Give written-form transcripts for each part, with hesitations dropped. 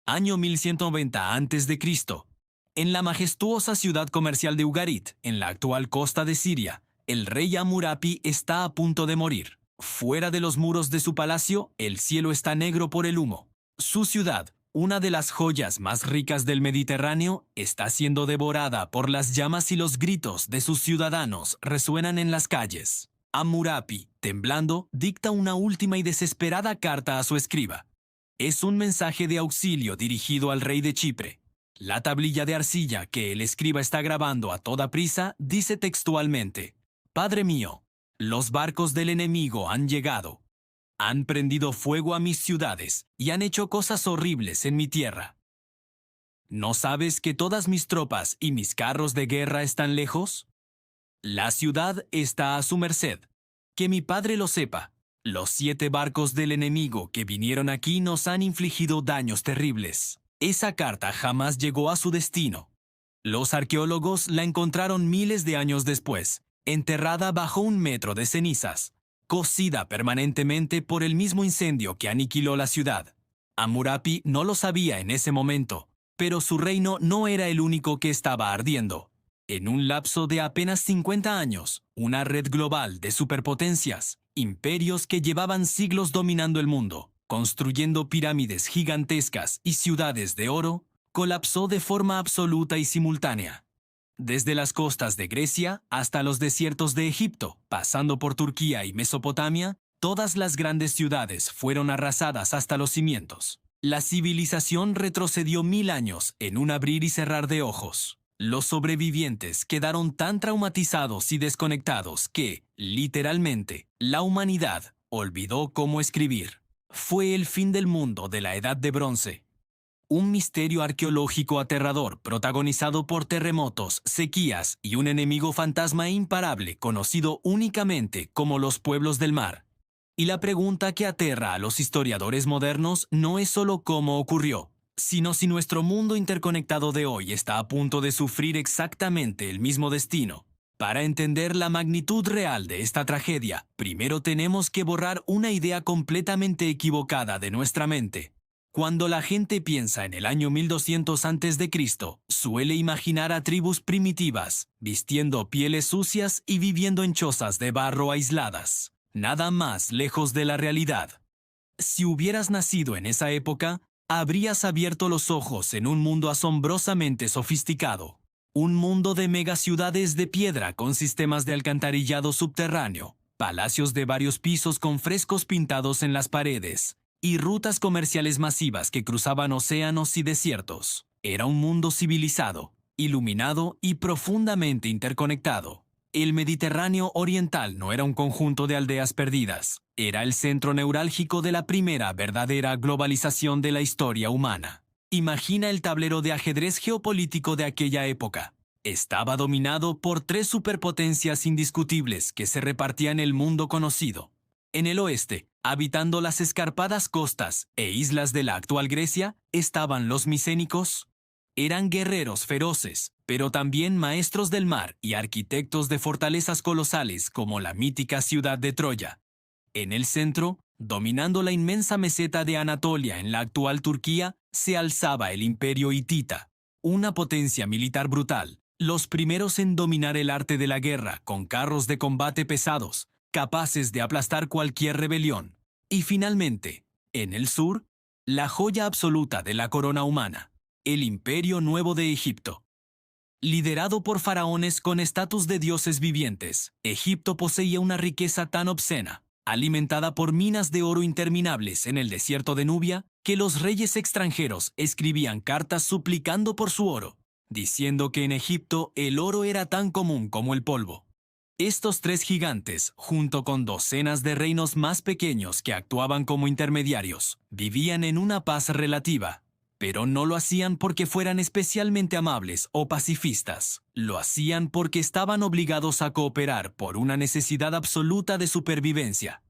Año 1190 a.C. En la majestuosa ciudad comercial de Ugarit, en la actual costa de Siria, el rey Hammurapi está a punto de morir. Fuera de los muros de su palacio, el cielo está negro por el humo. Su ciudad, una de las joyas más ricas del Mediterráneo, está siendo devorada por las llamas y los gritos de sus ciudadanos resuenan en las calles. Hammurapi, temblando, dicta una última y desesperada carta a su escriba. Es un mensaje de auxilio dirigido al rey de Chipre. La tablilla de arcilla que el escriba está grabando a toda prisa dice textualmente: «Padre mío, los barcos del enemigo han llegado. Han prendido fuego a mis ciudades y han hecho cosas horribles en mi tierra. ¿No sabes que todas mis tropas y mis carros de guerra están lejos? La ciudad está a su merced. Que mi padre lo sepa. Los 7 barcos del enemigo que vinieron aquí nos han infligido daños terribles». Esa carta jamás llegó a su destino. Los arqueólogos la encontraron miles de años después, enterrada bajo 1 metro de cenizas, cocida permanentemente por el mismo incendio que aniquiló la ciudad. Hammurapi no lo sabía en ese momento, pero su reino no era el único que estaba ardiendo. En un lapso de apenas 50 años, una red global de superpotencias, imperios que llevaban siglos dominando el mundo, construyendo pirámides gigantescas y ciudades de oro, colapsó de forma absoluta y simultánea. Desde las costas de Grecia hasta los desiertos de Egipto, pasando por Turquía y Mesopotamia, todas las grandes ciudades fueron arrasadas hasta los cimientos. La civilización retrocedió 1000 años en un abrir y cerrar de ojos. Los sobrevivientes quedaron tan traumatizados y desconectados que, literalmente, la humanidad olvidó cómo escribir. Fue el fin del mundo de la Edad de Bronce. Un misterio arqueológico aterrador protagonizado por terremotos, sequías y un enemigo fantasma imparable conocido únicamente como los pueblos del mar. Y la pregunta que aterra a los historiadores modernos no es solo cómo ocurrió, sino si nuestro mundo interconectado de hoy está a punto de sufrir exactamente el mismo destino. Para entender la magnitud real de esta tragedia, primero tenemos que borrar una idea completamente equivocada de nuestra mente. Cuando la gente piensa en el año 1200 a.C., suele imaginar a tribus primitivas, vistiendo pieles sucias y viviendo en chozas de barro aisladas. Nada más lejos de la realidad. Si hubieras nacido en esa época, habrías abierto los ojos en un mundo asombrosamente sofisticado. Un mundo de megaciudades de piedra con sistemas de alcantarillado subterráneo, palacios de varios pisos con frescos pintados en las paredes, y rutas comerciales masivas que cruzaban océanos y desiertos. Era un mundo civilizado, iluminado y profundamente interconectado. El Mediterráneo oriental no era un conjunto de aldeas perdidas, era el centro neurálgico de la primera verdadera globalización de la historia humana. Imagina el tablero de ajedrez geopolítico de aquella época. Estaba dominado por 3 superpotencias indiscutibles que se repartían el mundo conocido. En el oeste, habitando las escarpadas costas e islas de la actual Grecia, estaban los micénicos. Eran guerreros feroces, pero también maestros del mar y arquitectos de fortalezas colosales como la mítica ciudad de Troya. En el centro, dominando la inmensa meseta de Anatolia en la actual Turquía, se alzaba el imperio hitita, una potencia militar brutal, los primeros en dominar el arte de la guerra con carros de combate pesados, capaces de aplastar cualquier rebelión. Y finalmente, en el sur, la joya absoluta de la corona humana, el Imperio Nuevo de Egipto. Liderado por faraones con estatus de dioses vivientes, Egipto poseía una riqueza tan obscena, alimentada por minas de oro interminables en el desierto de Nubia, que los reyes extranjeros escribían cartas suplicando por su oro, diciendo que en Egipto el oro era tan común como el polvo. Estos 3 gigantes, junto con docenas de reinos más pequeños que actuaban como intermediarios, vivían en una paz relativa, pero no lo hacían porque fueran especialmente amables o pacifistas. Lo hacían porque estaban obligados a cooperar por una necesidad absoluta de supervivencia.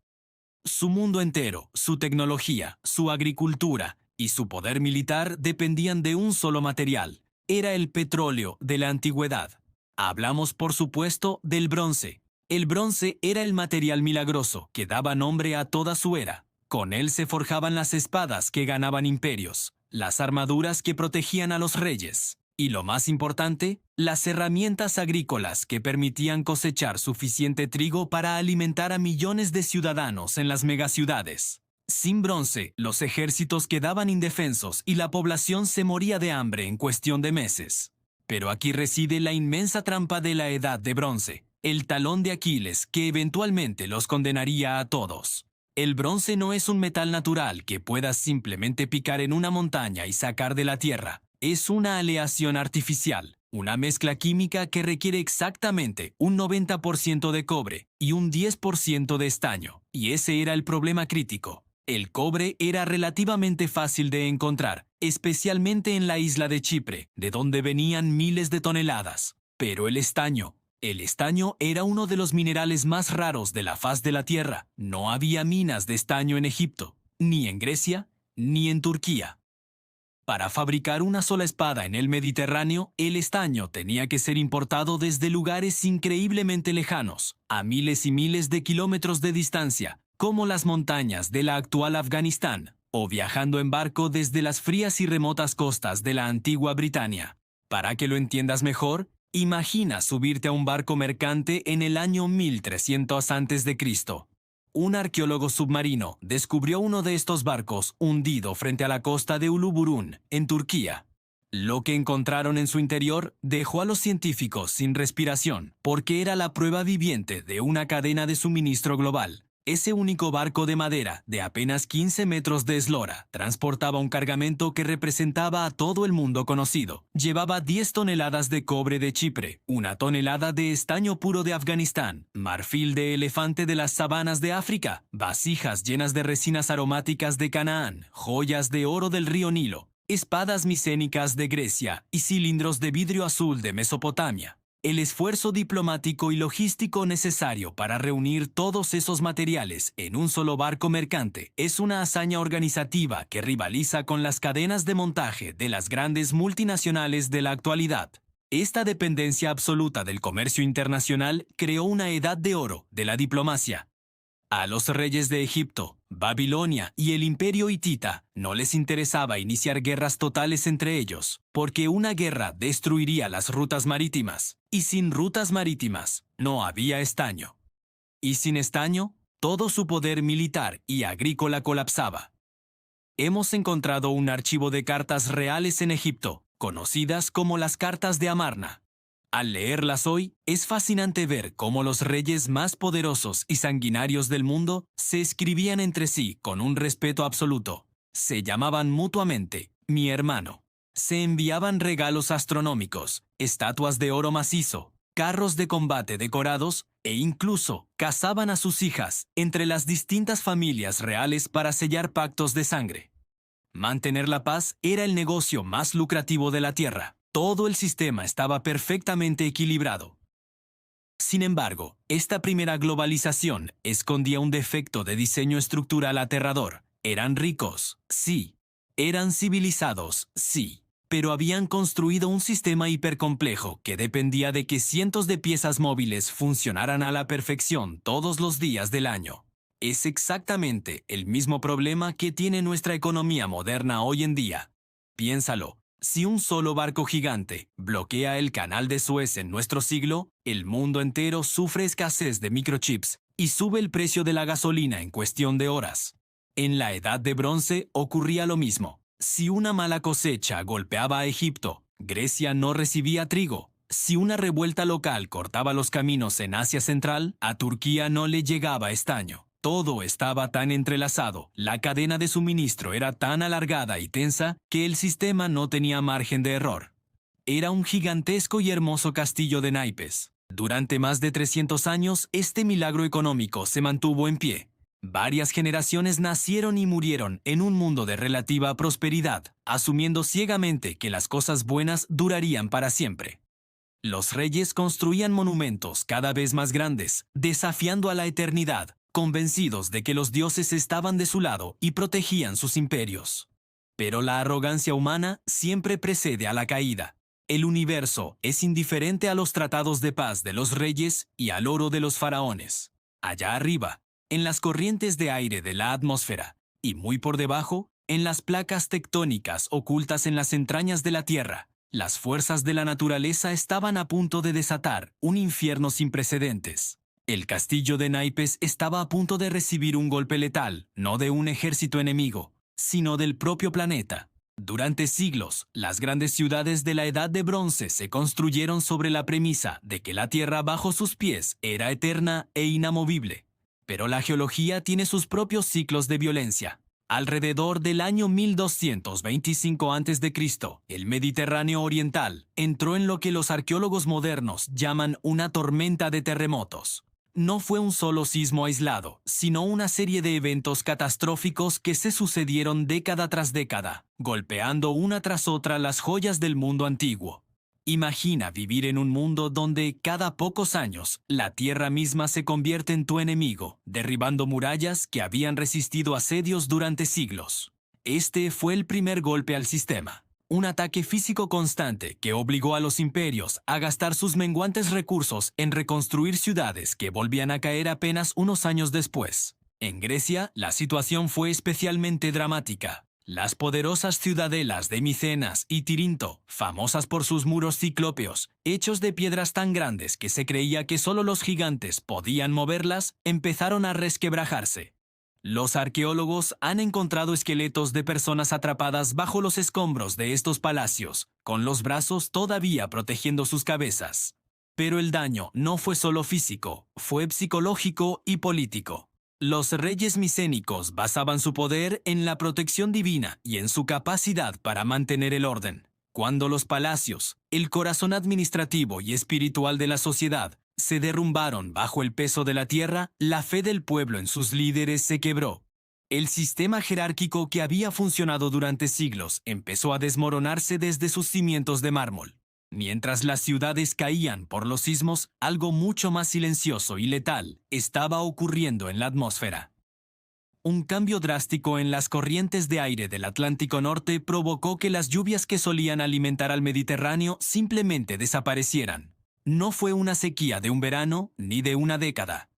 Su mundo entero, su tecnología, su agricultura y su poder militar dependían de un solo material. Era el petróleo de la antigüedad. Hablamos, por supuesto, del bronce. El bronce era el material milagroso que daba nombre a toda su era. Con él se forjaban las espadas que ganaban imperios, las armaduras que protegían a los reyes, y lo más importante, las herramientas agrícolas que permitían cosechar suficiente trigo para alimentar a millones de ciudadanos en las megaciudades. Sin bronce, los ejércitos quedaban indefensos y la población se moría de hambre en cuestión de meses. Pero aquí reside la inmensa trampa de la Edad de Bronce, el talón de Aquiles que eventualmente los condenaría a todos. El bronce no es un metal natural que puedas simplemente picar en una montaña y sacar de la tierra. Es una aleación artificial, una mezcla química que requiere exactamente un 90% de cobre y un 10% de estaño. Y ese era el problema crítico. El cobre era relativamente fácil de encontrar, especialmente en la isla de Chipre, de donde venían miles de toneladas. Pero el estaño era uno de los minerales más raros de la faz de la Tierra. No había minas de estaño en Egipto, ni en Grecia, ni en Turquía. Para fabricar una sola espada en el Mediterráneo, el estaño tenía que ser importado desde lugares increíblemente lejanos, a miles y miles de kilómetros de distancia, como las montañas de la actual Afganistán, o viajando en barco desde las frías y remotas costas de la antigua Britania. Para que lo entiendas mejor, imagina subirte a un barco mercante en el año 1300 a.C. Un arqueólogo submarino descubrió uno de estos barcos hundido frente a la costa de Uluburun, en Turquía. Lo que encontraron en su interior dejó a los científicos sin respiración, porque era la prueba viviente de una cadena de suministro global. Ese único barco de madera, de apenas 15 metros de eslora, transportaba un cargamento que representaba a todo el mundo conocido. Llevaba 10 toneladas de cobre de Chipre, 1 tonelada de estaño puro de Afganistán, marfil de elefante de las sabanas de África, vasijas llenas de resinas aromáticas de Canaán, joyas de oro del río Nilo, espadas micénicas de Grecia y cilindros de vidrio azul de Mesopotamia. El esfuerzo diplomático y logístico necesario para reunir todos esos materiales en un solo barco mercante es una hazaña organizativa que rivaliza con las cadenas de montaje de las grandes multinacionales de la actualidad. Esta dependencia absoluta del comercio internacional creó una edad de oro de la diplomacia. A los reyes de Egipto, Babilonia y el Imperio hitita no les interesaba iniciar guerras totales entre ellos, porque una guerra destruiría las rutas marítimas, y sin rutas marítimas no había estaño. Y sin estaño, todo su poder militar y agrícola colapsaba. Hemos encontrado un archivo de cartas reales en Egipto, conocidas como las cartas de Amarna. Al leerlas hoy, es fascinante ver cómo los reyes más poderosos y sanguinarios del mundo se escribían entre sí con un respeto absoluto. Se llamaban mutuamente mi hermano. Se enviaban regalos astronómicos, estatuas de oro macizo, carros de combate decorados e incluso casaban a sus hijas entre las distintas familias reales para sellar pactos de sangre. Mantener la paz era el negocio más lucrativo de la Tierra. Todo el sistema estaba perfectamente equilibrado. Sin embargo, esta primera globalización escondía un defecto de diseño estructural aterrador. Eran ricos, sí. Eran civilizados, sí. Pero habían construido un sistema hipercomplejo que dependía de que cientos de piezas móviles funcionaran a la perfección todos los días del año. Es exactamente el mismo problema que tiene nuestra economía moderna hoy en día. Piénsalo. Si un solo barco gigante bloquea el canal de Suez en nuestro siglo, el mundo entero sufre escasez de microchips y sube el precio de la gasolina en cuestión de horas. En la Edad de Bronce ocurría lo mismo. Si una mala cosecha golpeaba a Egipto, Grecia no recibía trigo. Si una revuelta local cortaba los caminos en Asia Central, a Turquía no le llegaba estaño. Todo estaba tan entrelazado, la cadena de suministro era tan alargada y tensa que el sistema no tenía margen de error. Era un gigantesco y hermoso castillo de naipes. Durante más de 300 años, este milagro económico se mantuvo en pie. Varias generaciones nacieron y murieron en un mundo de relativa prosperidad, asumiendo ciegamente que las cosas buenas durarían para siempre. Los reyes construían monumentos cada vez más grandes, desafiando a la eternidad, convencidos de que los dioses estaban de su lado y protegían sus imperios. Pero la arrogancia humana siempre precede a la caída. El universo es indiferente a los tratados de paz de los reyes y al oro de los faraones. Allá arriba, en las corrientes de aire de la atmósfera, y muy por debajo, En las placas tectónicas ocultas en las entrañas de la Tierra, las fuerzas de la naturaleza estaban a punto de desatar un infierno sin precedentes. El castillo de naipes estaba a punto de recibir un golpe letal, no de un ejército enemigo, sino del propio planeta. Durante siglos, las grandes ciudades de la Edad de Bronce se construyeron sobre la premisa de que la Tierra bajo sus pies era eterna e inamovible. Pero la geología tiene sus propios ciclos de violencia. Alrededor del año 1225 a.C., el Mediterráneo oriental entró en lo que los arqueólogos modernos llaman una tormenta de terremotos. No fue un solo sismo aislado, sino una serie de eventos catastróficos que se sucedieron década tras década, golpeando una tras otra las joyas del mundo antiguo. Imagina vivir en un mundo donde cada pocos años la tierra misma se convierte en tu enemigo, derribando murallas que habían resistido asedios durante siglos. Este fue el primer golpe al sistema. Un ataque físico constante que obligó a los imperios a gastar sus menguantes recursos en reconstruir ciudades que volvían a caer apenas unos años después. En Grecia, la situación fue especialmente dramática. Las poderosas ciudadelas de Micenas y Tirinto, famosas por sus muros ciclópeos, hechos de piedras tan grandes que se creía que solo los gigantes podían moverlas, empezaron a resquebrajarse. Los arqueólogos han encontrado esqueletos de personas atrapadas bajo los escombros de estos palacios, con los brazos todavía protegiendo sus cabezas. Pero el daño no fue solo físico, fue psicológico y político. Los reyes micénicos basaban su poder en la protección divina y en su capacidad para mantener el orden. Cuando los palacios, el corazón administrativo y espiritual de la sociedad, se derrumbaron bajo el peso de la tierra, la fe del pueblo en sus líderes se quebró. El sistema jerárquico que había funcionado durante siglos empezó a desmoronarse desde sus cimientos de mármol. Mientras las ciudades caían por los sismos, algo mucho más silencioso y letal estaba ocurriendo en la atmósfera. Un cambio drástico en las corrientes de aire del Atlántico Norte provocó que las lluvias que solían alimentar al Mediterráneo simplemente desaparecieran. No fue una sequía de un verano ni de una década.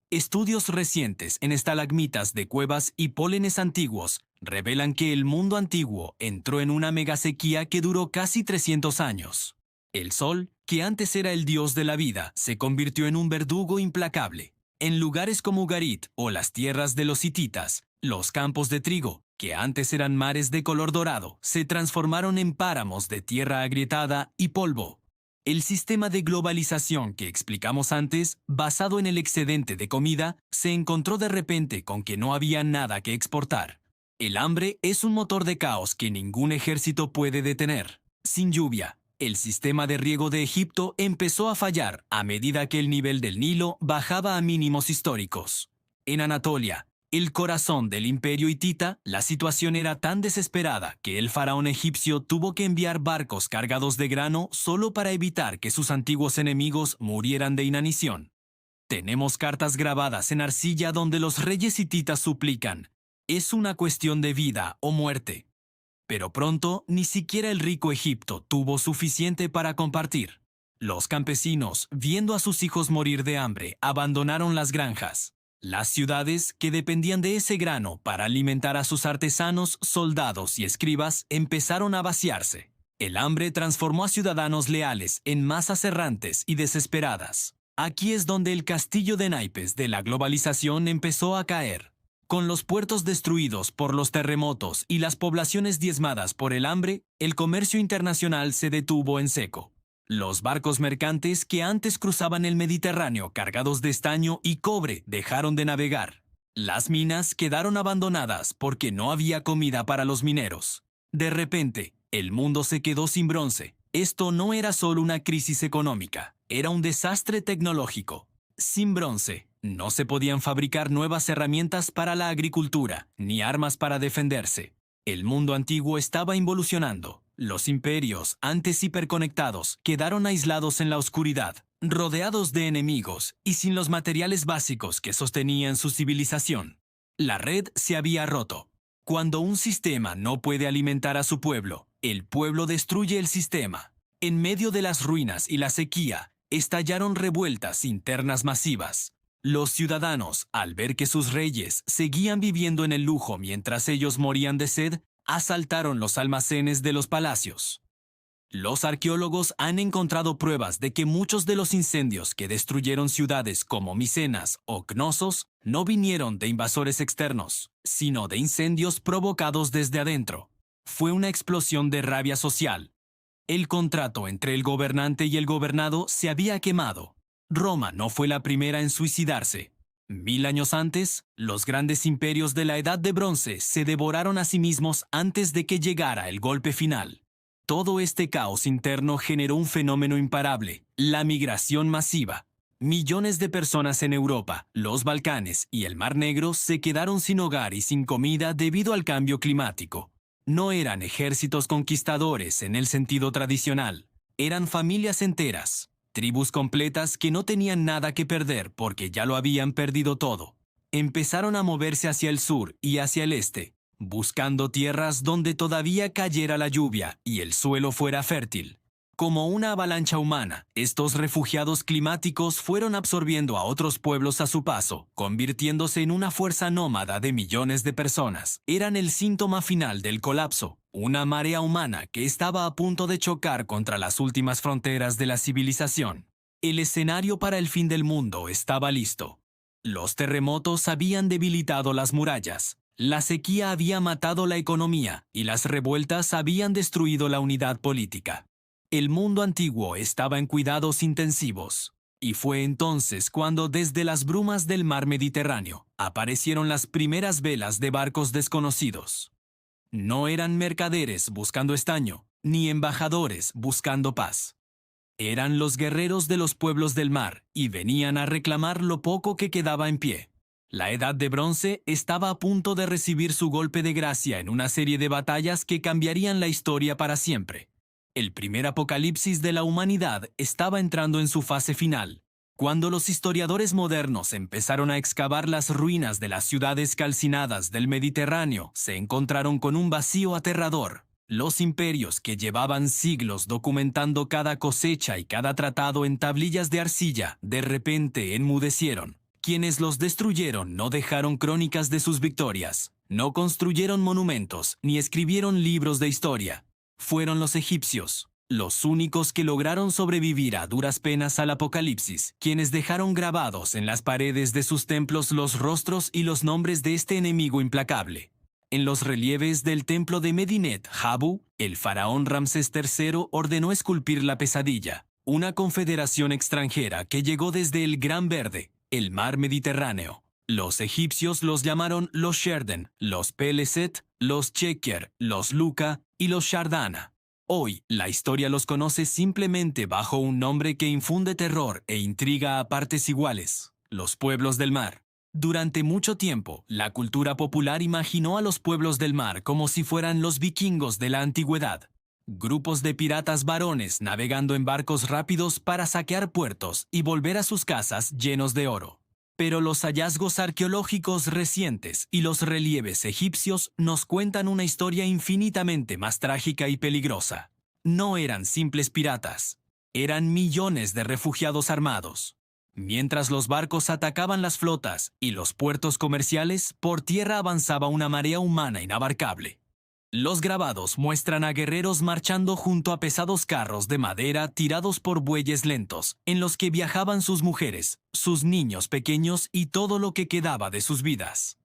Estudios recientes en estalagmitas de cuevas y pólenes antiguos revelan que el mundo antiguo entró en una megasequía que duró casi 300 años. El sol, que antes era el dios de la vida, se convirtió en un verdugo implacable. En lugares como Ugarit o las tierras de los hititas, los campos de trigo, que antes eran mares de color dorado, se transformaron en páramos de tierra agrietada y polvo. El sistema de globalización que explicamos antes, basado en el excedente de comida, se encontró de repente con que no había nada que exportar. El hambre es un motor de caos que ningún ejército puede detener. Sin lluvia, el sistema de riego de Egipto empezó a fallar a medida que el nivel del Nilo bajaba a mínimos históricos. En Anatolia, el corazón del imperio hitita, la situación era tan desesperada que el faraón egipcio tuvo que enviar barcos cargados de grano solo para evitar que sus antiguos enemigos murieran de inanición. Tenemos cartas grabadas en arcilla donde los reyes hititas suplican: es una cuestión de vida o muerte. Pero pronto, ni siquiera el rico Egipto tuvo suficiente para compartir. Los campesinos, viendo a sus hijos morir de hambre, abandonaron las granjas. Las ciudades, que dependían de ese grano para alimentar a sus artesanos, soldados y escribas, empezaron a vaciarse. El hambre transformó a ciudadanos leales en masas errantes y desesperadas. Aquí es donde el castillo de naipes de la globalización empezó a caer. Con los puertos destruidos por los terremotos y las poblaciones diezmadas por el hambre, el comercio internacional se detuvo en seco. Los barcos mercantes que antes cruzaban el Mediterráneo cargados de estaño y cobre dejaron de navegar. Las minas quedaron abandonadas porque no había comida para los mineros. De repente, el mundo se quedó sin bronce. Esto no era solo una crisis económica, era un desastre tecnológico. Sin bronce, no se podían fabricar nuevas herramientas para la agricultura, ni armas para defenderse. El mundo antiguo estaba involucionando. Los imperios, antes hiperconectados, quedaron aislados en la oscuridad, rodeados de enemigos y sin los materiales básicos que sostenían su civilización. La red se había roto. Cuando un sistema no puede alimentar a su pueblo, el pueblo destruye el sistema. En medio de las ruinas y la sequía, estallaron revueltas internas masivas. Los ciudadanos, al ver que sus reyes seguían viviendo en el lujo mientras ellos morían de sed, asaltaron los almacenes de los palacios. Los arqueólogos han encontrado pruebas de que muchos de los incendios que destruyeron ciudades como Micenas o Cnosos no vinieron de invasores externos, sino de incendios provocados desde adentro. Fue una explosión de rabia social. El contrato entre el gobernante y el gobernado se había quemado. Roma no fue la primera en suicidarse. 1000 años antes, los grandes imperios de la Edad de Bronce se devoraron a sí mismos antes de que llegara el golpe final. Todo este caos interno generó un fenómeno imparable, la migración masiva. Millones de personas en Europa, los Balcanes y el Mar Negro se quedaron sin hogar y sin comida debido al cambio climático. No eran ejércitos conquistadores en el sentido tradicional, eran familias enteras, tribus completas que no tenían nada que perder porque ya lo habían perdido todo. Empezaron a moverse hacia el sur y hacia el este, buscando tierras donde todavía cayera la lluvia y el suelo fuera fértil. Como una avalancha humana, estos refugiados climáticos fueron absorbiendo a otros pueblos a su paso, convirtiéndose en una fuerza nómada de millones de personas. Eran el síntoma final del colapso, una marea humana que estaba a punto de chocar contra las últimas fronteras de la civilización. El escenario para el fin del mundo estaba listo. Los terremotos habían debilitado las murallas. La sequía había matado la economía y las revueltas habían destruido la unidad política. El mundo antiguo estaba en cuidados intensivos, y fue entonces cuando desde las brumas del mar Mediterráneo aparecieron las primeras velas de barcos desconocidos. No eran mercaderes buscando estaño, ni embajadores buscando paz. Eran los guerreros de los pueblos del mar y venían a reclamar lo poco que quedaba en pie. La Edad de Bronce estaba a punto de recibir su golpe de gracia en una serie de batallas que cambiarían la historia para siempre. El primer apocalipsis de la humanidad estaba entrando en su fase final. Cuando los historiadores modernos empezaron a excavar las ruinas de las ciudades calcinadas del Mediterráneo, se encontraron con un vacío aterrador. Los imperios que llevaban siglos documentando cada cosecha y cada tratado en tablillas de arcilla, de repente enmudecieron. Quienes los destruyeron no dejaron crónicas de sus victorias, no construyeron monumentos ni escribieron libros de historia. Fueron los egipcios, los únicos que lograron sobrevivir a duras penas al apocalipsis, quienes dejaron grabados en las paredes de sus templos los rostros y los nombres de este enemigo implacable. En los relieves del templo de Medinet Habu, el faraón Ramsés III ordenó esculpir la pesadilla, una confederación extranjera que llegó desde el Gran Verde, el mar Mediterráneo. Los egipcios los llamaron los Sherden, los Peleset, los Cheker, los Luca y los Shardana. Hoy, la historia los conoce simplemente bajo un nombre que infunde terror e intriga a partes iguales: los pueblos del mar. Durante mucho tiempo, la cultura popular imaginó a los pueblos del mar como si fueran los vikingos de la antigüedad. Grupos de piratas varones navegando en barcos rápidos para saquear puertos y volver a sus casas llenos de oro. Pero los hallazgos arqueológicos recientes y los relieves egipcios nos cuentan una historia infinitamente más trágica y peligrosa. No eran simples piratas, eran millones de refugiados armados. Mientras los barcos atacaban las flotas y los puertos comerciales, por tierra avanzaba una marea humana inabarcable. Los grabados muestran a guerreros marchando junto a pesados carros de madera tirados por bueyes lentos, en los que viajaban sus mujeres, sus niños pequeños y todo lo que quedaba de sus vidas.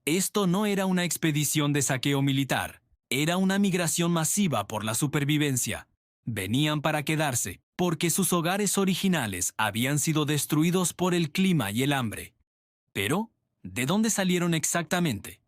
Esto no era una expedición de saqueo militar, era una migración masiva por la supervivencia. Venían para quedarse, porque sus hogares originales habían sido destruidos por el clima y el hambre. Pero, ¿de dónde salieron exactamente?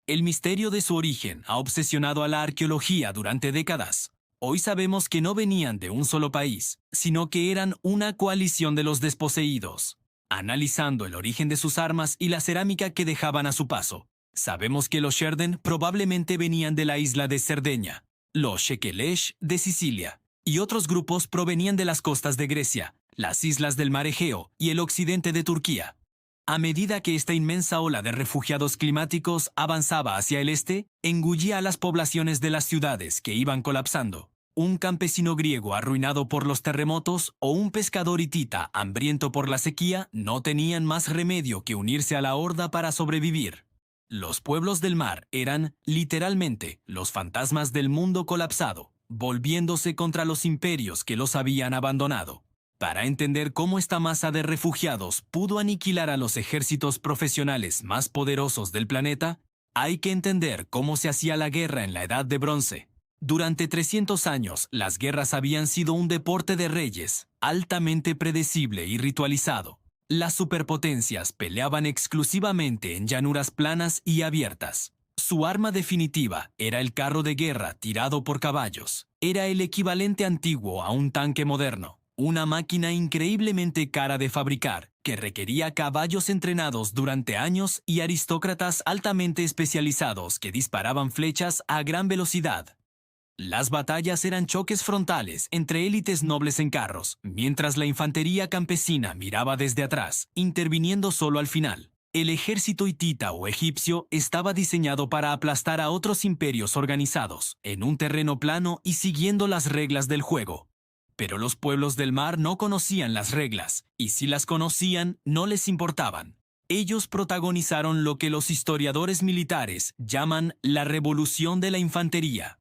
El misterio de su origen ha obsesionado a la arqueología durante décadas. Hoy sabemos que no venían de un solo país, sino que eran una coalición de los desposeídos. Analizando el origen de sus armas y la cerámica que dejaban a su paso, sabemos que los Sherden probablemente venían de la isla de Cerdeña, los Shekelesh de Sicilia, y otros grupos provenían de las costas de Grecia, las islas del Mar Egeo y el occidente de Turquía. A medida que esta inmensa ola de refugiados climáticos avanzaba hacia el este, engullía a las poblaciones de las ciudades que iban colapsando. un campesino griego arruinado por los terremotos o un pescador hitita hambriento por la sequía no tenían más remedio que unirse a la horda para sobrevivir. Los pueblos del mar eran, literalmente, los fantasmas del mundo colapsado, volviéndose contra los imperios que los habían abandonado. Para entender cómo esta masa de refugiados pudo aniquilar a los ejércitos profesionales más poderosos del planeta, hay que entender cómo se hacía la guerra en la Edad de Bronce. Durante 300 años, las guerras habían sido un deporte de reyes, altamente predecible y ritualizado. Las superpotencias peleaban exclusivamente en llanuras planas y abiertas. Su arma definitiva era el carro de guerra tirado por caballos. Era el equivalente antiguo a un tanque moderno, una máquina increíblemente cara de fabricar, que requería caballos entrenados durante años y aristócratas altamente especializados que disparaban flechas a gran velocidad. Las batallas eran choques frontales entre élites nobles en carros, mientras la infantería campesina miraba desde atrás, interviniendo solo al final. El ejército hitita o egipcio estaba diseñado para aplastar a otros imperios organizados, en un terreno plano y siguiendo las reglas del juego. Pero los pueblos del mar no conocían las reglas, y si las conocían, no les importaban. Ellos protagonizaron lo que los historiadores militares llaman la revolución de la infantería.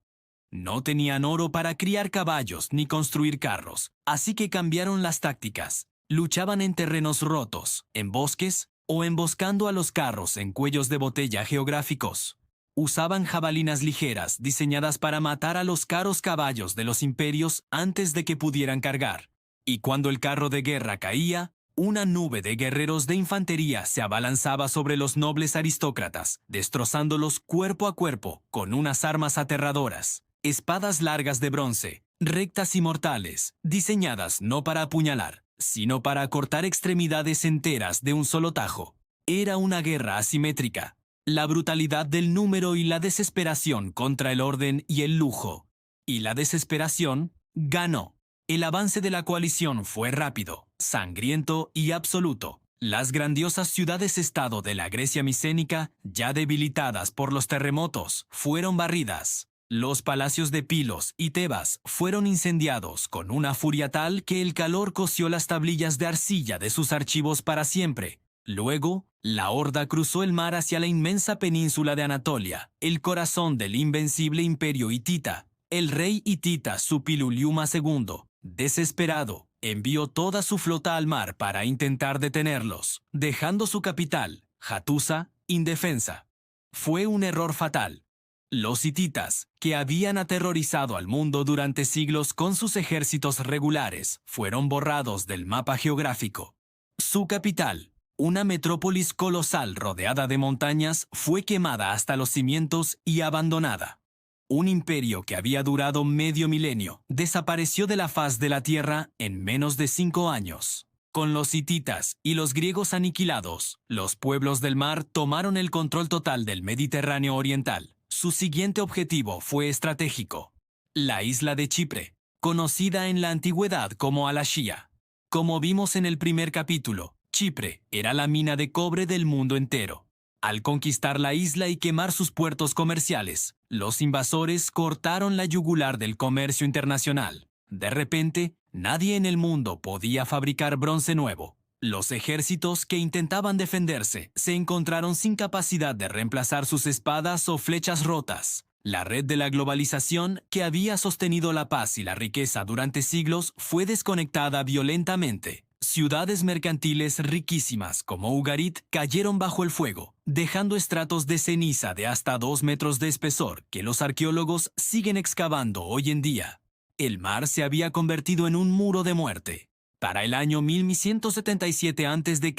No tenían oro para criar caballos ni construir carros, así que cambiaron las tácticas. Luchaban en terrenos rotos, en bosques o emboscando a los carros en cuellos de botella geográficos. Usaban jabalinas ligeras diseñadas para matar a los caros caballos de los imperios antes de que pudieran cargar. Y cuando el carro de guerra caía, una nube de guerreros de infantería se abalanzaba sobre los nobles aristócratas, destrozándolos cuerpo a cuerpo con unas armas aterradoras. Espadas largas de bronce, rectas y mortales, diseñadas no para apuñalar, sino para cortar extremidades enteras de un solo tajo. Era una guerra asimétrica. La brutalidad del número y la desesperación contra el orden y el lujo. Y la desesperación ganó. El avance de la coalición fue rápido, sangriento y absoluto. Las grandiosas ciudades-estado de la Grecia micénica, ya debilitadas por los terremotos, fueron barridas. Los palacios de Pilos y Tebas fueron incendiados con una furia tal que el calor coció las tablillas de arcilla de sus archivos para siempre. Luego, la horda cruzó el mar hacia la inmensa península de Anatolia, el corazón del invencible imperio hitita. El rey hitita Suppiluliuma II, desesperado, envió toda su flota al mar para intentar detenerlos, dejando su capital, Hattusa, indefensa. Fue un error fatal. Los hititas, que habían aterrorizado al mundo durante siglos con sus ejércitos regulares, fueron borrados del mapa geográfico. Su capital, una metrópolis colosal rodeada de montañas, fue quemada hasta los cimientos y abandonada. Un imperio que había durado medio milenio desapareció de la faz de la tierra en menos de 5 años. Con los hititas y los griegos aniquilados, los pueblos del mar tomaron el control total del Mediterráneo oriental. Su siguiente objetivo fue estratégico: la isla de Chipre, conocida en la antigüedad como Al-Ashia. Como vimos en el primer capítulo, Chipre era la mina de cobre del mundo entero. Al conquistar la isla y quemar sus puertos comerciales, los invasores cortaron la yugular del comercio internacional. De repente, nadie en el mundo podía fabricar bronce nuevo. Los ejércitos que intentaban defenderse se encontraron sin capacidad de reemplazar sus espadas o flechas rotas. La red de la globalización, que había sostenido la paz y la riqueza durante siglos, fue desconectada violentamente. Ciudades mercantiles riquísimas como Ugarit cayeron bajo el fuego, dejando estratos de ceniza de hasta 2 metros de espesor que los arqueólogos siguen excavando hoy en día. El mar se había convertido en un muro de muerte. Para el año 1177 a.C.,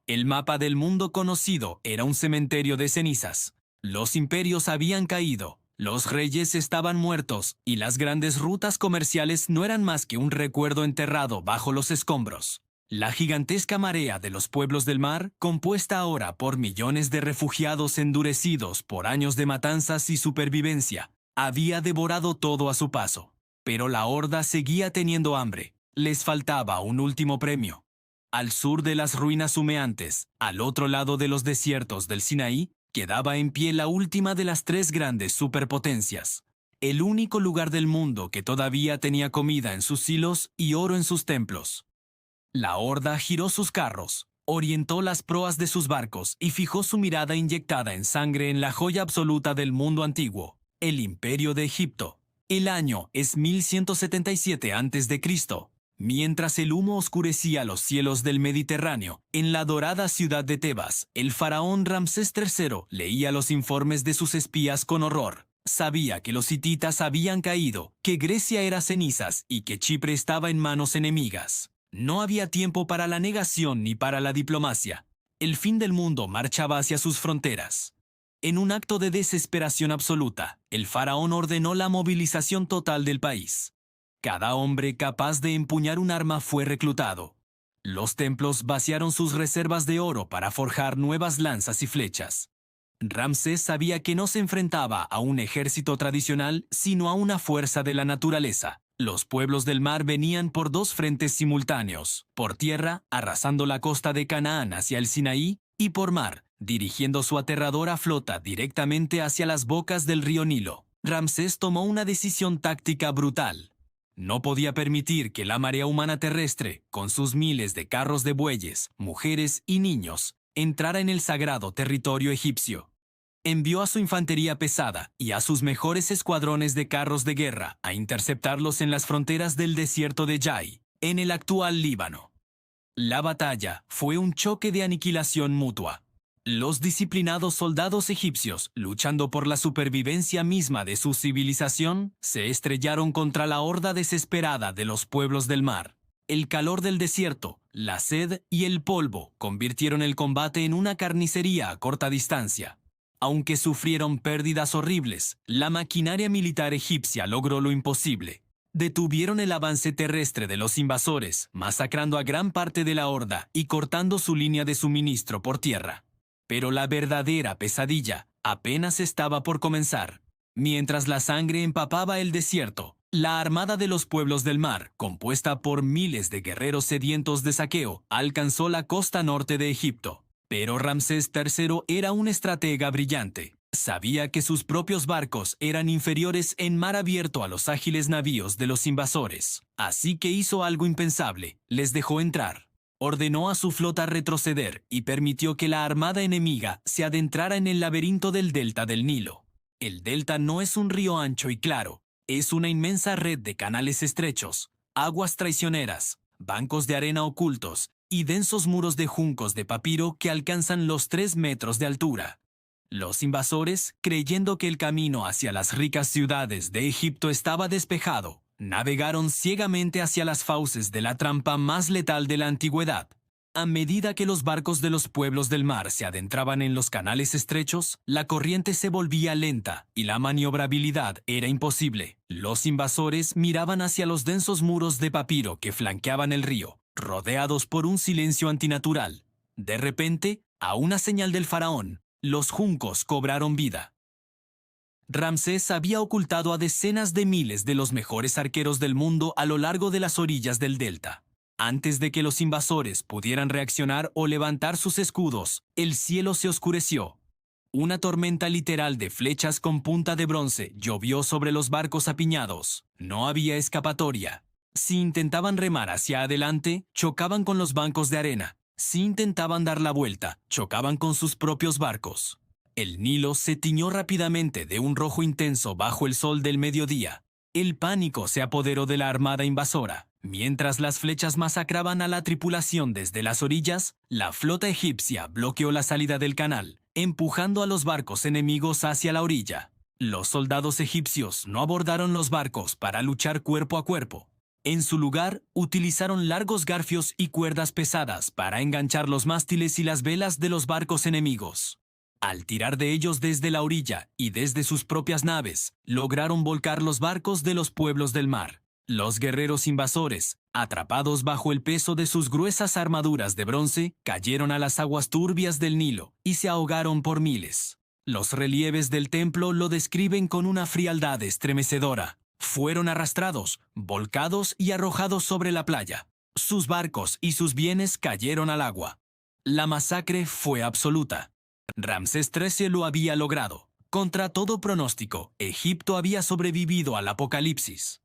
el mapa del mundo conocido era un cementerio de cenizas. Los imperios habían caído, los reyes estaban muertos y las grandes rutas comerciales no eran más que un recuerdo enterrado bajo los escombros. La gigantesca marea de los pueblos del mar, compuesta ahora por millones de refugiados endurecidos por años de matanzas y supervivencia, había devorado todo a su paso. Pero la horda seguía teniendo hambre. Les faltaba un último premio. Al sur de las ruinas humeantes, al otro lado de los desiertos del Sinaí, quedaba en pie la última de las 3 grandes superpotencias. el único lugar del mundo que todavía tenía comida en sus silos y oro en sus templos. La horda giró sus carros, orientó las proas de sus barcos y fijó su mirada inyectada en sangre en la joya absoluta del mundo antiguo, el Imperio de Egipto. El año es 1177 a.C. Mientras el humo oscurecía los cielos del Mediterráneo, en la dorada ciudad de Tebas, el faraón Ramsés III leía los informes de sus espías con horror. Sabía que los hititas habían caído, que Grecia era cenizas y que Chipre estaba en manos enemigas. No había tiempo para la negación ni para la diplomacia. El fin del mundo marchaba hacia sus fronteras. En un acto de desesperación absoluta, el faraón ordenó la movilización total del país. Cada hombre capaz de empuñar un arma fue reclutado. Los templos vaciaron sus reservas de oro para forjar nuevas lanzas y flechas. Ramsés sabía que no se enfrentaba a un ejército tradicional, sino a una fuerza de la naturaleza. Los pueblos del mar venían por dos frentes simultáneos, por tierra, arrasando la costa de Canaán hacia el Sinaí, y por mar, dirigiendo su aterradora flota directamente hacia las bocas del río Nilo. Ramsés tomó una decisión táctica brutal. No podía permitir que la marea humana terrestre, con sus miles de carros de bueyes, mujeres y niños, entrara en el sagrado territorio egipcio. Envió a su infantería pesada y a sus mejores escuadrones de carros de guerra a interceptarlos en las fronteras del desierto de Yai, en el actual Líbano. La batalla fue un choque de aniquilación mutua. Los disciplinados soldados egipcios, luchando por la supervivencia misma de su civilización, se estrellaron contra la horda desesperada de los pueblos del mar. El calor del desierto, la sed y el polvo convirtieron el combate en una carnicería a corta distancia. Aunque sufrieron pérdidas horribles, la maquinaria militar egipcia logró lo imposible. Detuvieron el avance terrestre de los invasores, masacrando a gran parte de la horda y cortando su línea de suministro por tierra. Pero la verdadera pesadilla apenas estaba por comenzar. Mientras la sangre empapaba el desierto, la armada de los pueblos del mar, compuesta por miles de guerreros sedientos de saqueo, alcanzó la costa norte de Egipto. Pero Ramsés III era un estratega brillante. Sabía que sus propios barcos eran inferiores en mar abierto a los ágiles navíos de los invasores. Así que hizo algo impensable, les dejó entrar. Ordenó a su flota retroceder y permitió que la armada enemiga se adentrara en el laberinto del delta del Nilo. El delta no es un río ancho y claro, es una inmensa red de canales estrechos, aguas traicioneras, bancos de arena ocultos y densos muros de juncos de papiro que alcanzan los 3 metros de altura. Los invasores, creyendo que el camino hacia las ricas ciudades de Egipto estaba despejado, navegaron ciegamente hacia las fauces de la trampa más letal de la antigüedad. A medida que los barcos de los pueblos del mar se adentraban en los canales estrechos, la corriente se volvía lenta y la maniobrabilidad era imposible. Los invasores miraban hacia los densos muros de papiro que flanqueaban el río, rodeados por un silencio antinatural. De repente, a una señal del faraón, los juncos cobraron vida. Ramsés había ocultado a decenas de miles de los mejores arqueros del mundo a lo largo de las orillas del delta. Antes de que los invasores pudieran reaccionar o levantar sus escudos, el cielo se oscureció. Una tormenta literal de flechas con punta de bronce llovió sobre los barcos apiñados. No había escapatoria. Si intentaban remar hacia adelante, chocaban con los bancos de arena. Si intentaban dar la vuelta, chocaban con sus propios barcos. El Nilo se tiñó rápidamente de un rojo intenso bajo el sol del mediodía. El pánico se apoderó de la armada invasora. Mientras las flechas masacraban a la tripulación desde las orillas, la flota egipcia bloqueó la salida del canal, empujando a los barcos enemigos hacia la orilla. Los soldados egipcios no abordaron los barcos para luchar cuerpo a cuerpo. En su lugar, utilizaron largos garfios y cuerdas pesadas para enganchar los mástiles y las velas de los barcos enemigos. Al tirar de ellos desde la orilla y desde sus propias naves, lograron volcar los barcos de los pueblos del mar. Los guerreros invasores, atrapados bajo el peso de sus gruesas armaduras de bronce, cayeron a las aguas turbias del Nilo y se ahogaron por miles. Los relieves del templo lo describen con una frialdad estremecedora. Fueron arrastrados, volcados y arrojados sobre la playa. Sus barcos y sus bienes cayeron al agua. La masacre fue absoluta. Ramsés XIII lo había logrado. Contra todo pronóstico, Egipto había sobrevivido al apocalipsis.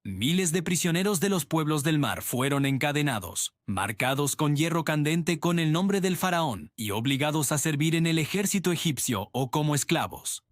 Miles de prisioneros de los pueblos del mar fueron encadenados, marcados con hierro candente con el nombre del faraón y obligados a servir en el ejército egipcio o como esclavos.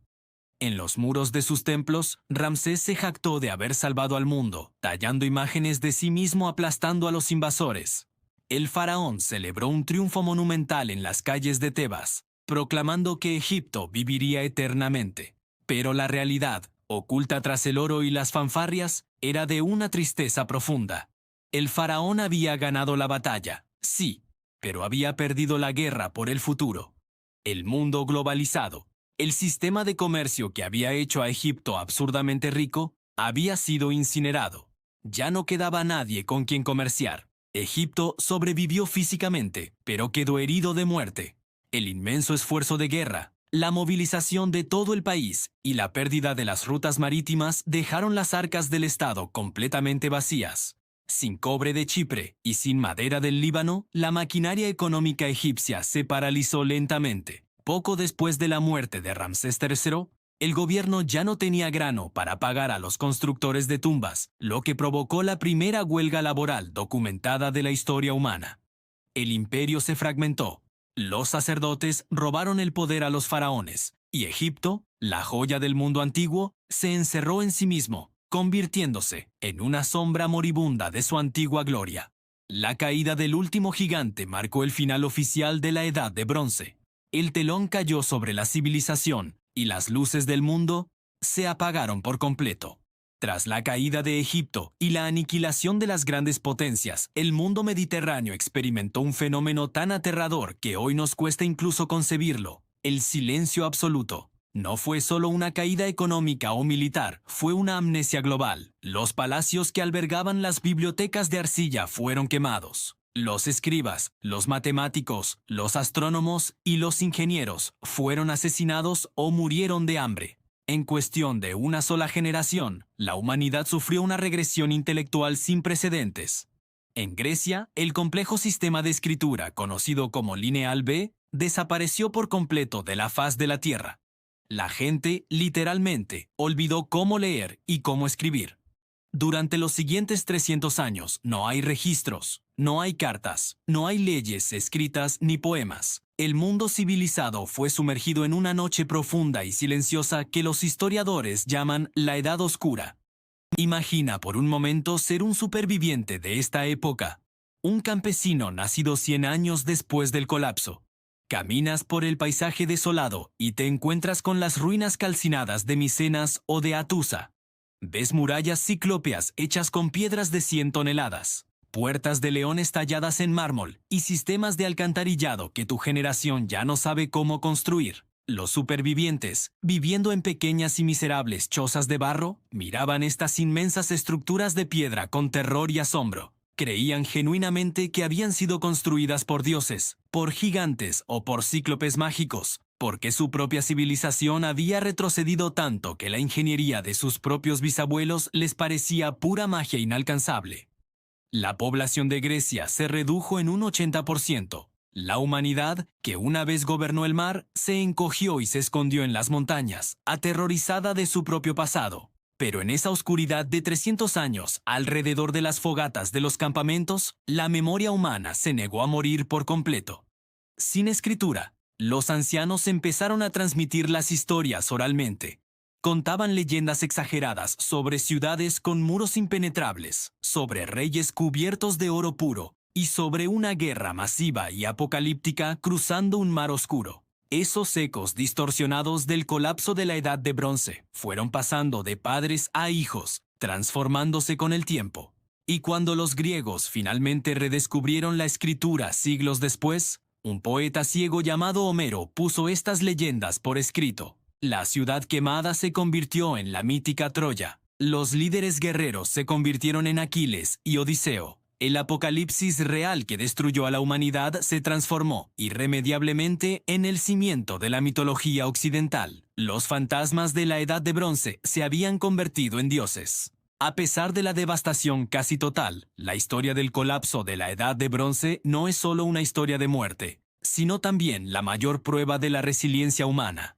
En los muros de sus templos, Ramsés se jactó de haber salvado al mundo, tallando imágenes de sí mismo aplastando a los invasores. El faraón celebró un triunfo monumental en las calles de Tebas, proclamando que Egipto viviría eternamente. Pero la realidad, oculta tras el oro y las fanfarrias, era de una tristeza profunda. El faraón había ganado la batalla, sí, pero había perdido la guerra por el futuro. El mundo globalizado, el sistema de comercio que había hecho a Egipto absurdamente rico, había sido incinerado. Ya no quedaba nadie con quien comerciar. Egipto sobrevivió físicamente, pero quedó herido de muerte. El inmenso esfuerzo de guerra, la movilización de todo el país y la pérdida de las rutas marítimas dejaron las arcas del Estado completamente vacías. Sin cobre de Chipre y sin madera del Líbano, la maquinaria económica egipcia se paralizó lentamente. Poco después de la muerte de Ramsés III, el gobierno ya no tenía grano para pagar a los constructores de tumbas, lo que provocó la primera huelga laboral documentada de la historia humana. El imperio se fragmentó. Los sacerdotes robaron el poder a los faraones, y Egipto, la joya del mundo antiguo, se encerró en sí mismo, convirtiéndose en una sombra moribunda de su antigua gloria. La caída del último gigante marcó el final oficial de la Edad de Bronce. El telón cayó sobre la civilización, y las luces del mundo se apagaron por completo. Tras la caída de Egipto y la aniquilación de las grandes potencias, el mundo mediterráneo experimentó un fenómeno tan aterrador que hoy nos cuesta incluso concebirlo: el silencio absoluto. No fue solo una caída económica o militar, fue una amnesia global. Los palacios que albergaban las bibliotecas de arcilla fueron quemados. Los escribas, los matemáticos, los astrónomos y los ingenieros fueron asesinados o murieron de hambre. En cuestión de una sola generación, la humanidad sufrió una regresión intelectual sin precedentes. En Grecia, el complejo sistema de escritura, conocido como Lineal B, desapareció por completo de la faz de la Tierra. La gente, literalmente, olvidó cómo leer y cómo escribir. Durante los siguientes 300 años no hay registros, no hay cartas, no hay leyes escritas ni poemas. El mundo civilizado fue sumergido en una noche profunda y silenciosa que los historiadores llaman la Edad Oscura. Imagina por un momento ser un superviviente de esta época, un campesino nacido 100 años después del colapso. Caminas por el paisaje desolado y te encuentras con las ruinas calcinadas de Micenas o de Atusa. Ves murallas ciclópeas hechas con piedras de 100 toneladas, puertas de leones talladas en mármol y sistemas de alcantarillado que tu generación ya no sabe cómo construir. Los supervivientes, viviendo en pequeñas y miserables chozas de barro, miraban estas inmensas estructuras de piedra con terror y asombro. Creían genuinamente que habían sido construidas por dioses, por gigantes o por cíclopes mágicos, porque su propia civilización había retrocedido tanto que la ingeniería de sus propios bisabuelos les parecía pura magia inalcanzable. La población de Grecia se redujo en un 80%. La humanidad, que una vez gobernó el mar, se encogió y se escondió en las montañas, aterrorizada de su propio pasado. Pero en esa oscuridad de 300 años, alrededor de las fogatas de los campamentos, la memoria humana se negó a morir por completo. Sin escritura, los ancianos empezaron a transmitir las historias oralmente. Contaban leyendas exageradas sobre ciudades con muros impenetrables, sobre reyes cubiertos de oro puro y sobre una guerra masiva y apocalíptica cruzando un mar oscuro. Esos ecos distorsionados del colapso de la Edad de Bronce fueron pasando de padres a hijos, transformándose con el tiempo. Y cuando los griegos finalmente redescubrieron la escritura siglos después, un poeta ciego llamado Homero puso estas leyendas por escrito. La ciudad quemada se convirtió en la mítica Troya. Los líderes guerreros se convirtieron en Aquiles y Odiseo. El apocalipsis real que destruyó a la humanidad se transformó irremediablemente en el cimiento de la mitología occidental. Los fantasmas de la Edad de Bronce se habían convertido en dioses. A pesar de la devastación casi total, la historia del colapso de la Edad de Bronce no es solo una historia de muerte, sino también la mayor prueba de la resiliencia humana.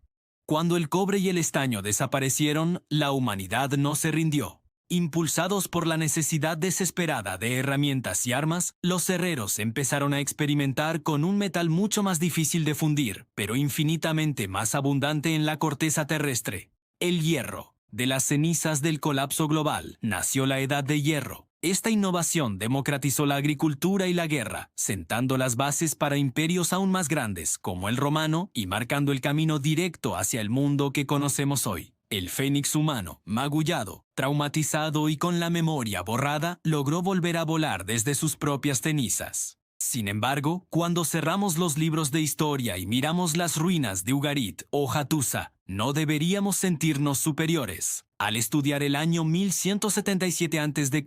Cuando el cobre y el estaño desaparecieron, la humanidad no se rindió. Impulsados por la necesidad desesperada de herramientas y armas, los herreros empezaron a experimentar con un metal mucho más difícil de fundir, pero infinitamente más abundante en la corteza terrestre: el hierro. De las cenizas del colapso global nació la Edad de Hierro. Esta innovación democratizó la agricultura y la guerra, sentando las bases para imperios aún más grandes, como el romano, y marcando el camino directo hacia el mundo que conocemos hoy. El fénix humano, magullado, traumatizado y con la memoria borrada, logró volver a volar desde sus propias cenizas. Sin embargo, cuando cerramos los libros de historia y miramos las ruinas de Ugarit o Hattusa, no deberíamos sentirnos superiores. Al estudiar el año 1177 a.C.,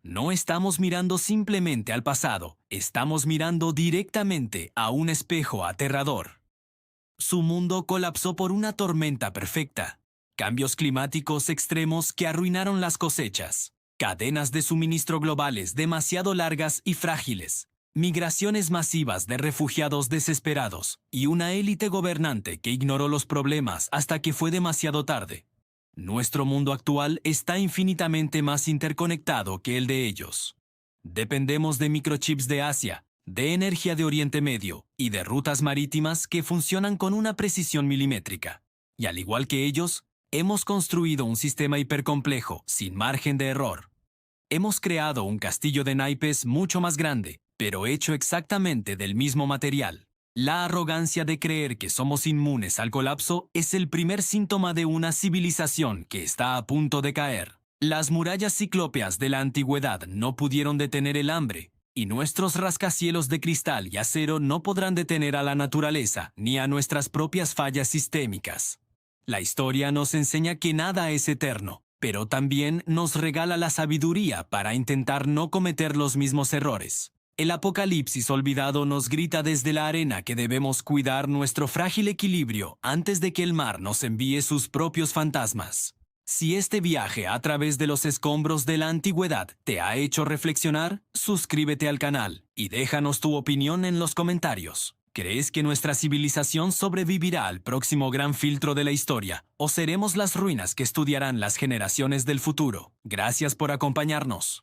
no estamos mirando simplemente al pasado, estamos mirando directamente a un espejo aterrador. Su mundo colapsó por una tormenta perfecta. Cambios climáticos extremos que arruinaron las cosechas, cadenas de suministro globales demasiado largas y frágiles, migraciones masivas de refugiados desesperados y una élite gobernante que ignoró los problemas hasta que fue demasiado tarde. Nuestro mundo actual está infinitamente más interconectado que el de ellos. Dependemos de microchips de Asia, de energía de Oriente Medio y de rutas marítimas que funcionan con una precisión milimétrica. Y al igual que ellos, hemos construido un sistema hipercomplejo, sin margen de error. Hemos creado un castillo de naipes mucho más grande, pero hecho exactamente del mismo material. La arrogancia de creer que somos inmunes al colapso es el primer síntoma de una civilización que está a punto de caer. Las murallas ciclópeas de la antigüedad no pudieron detener el hambre, y nuestros rascacielos de cristal y acero no podrán detener a la naturaleza ni a nuestras propias fallas sistémicas. La historia nos enseña que nada es eterno, pero también nos regala la sabiduría para intentar no cometer los mismos errores. El apocalipsis olvidado nos grita desde la arena que debemos cuidar nuestro frágil equilibrio antes de que el mar nos envíe sus propios fantasmas. Si este viaje a través de los escombros de la antigüedad te ha hecho reflexionar, suscríbete al canal y déjanos tu opinión en los comentarios. ¿Crees que nuestra civilización sobrevivirá al próximo gran filtro de la historia, o seremos las ruinas que estudiarán las generaciones del futuro? Gracias por acompañarnos.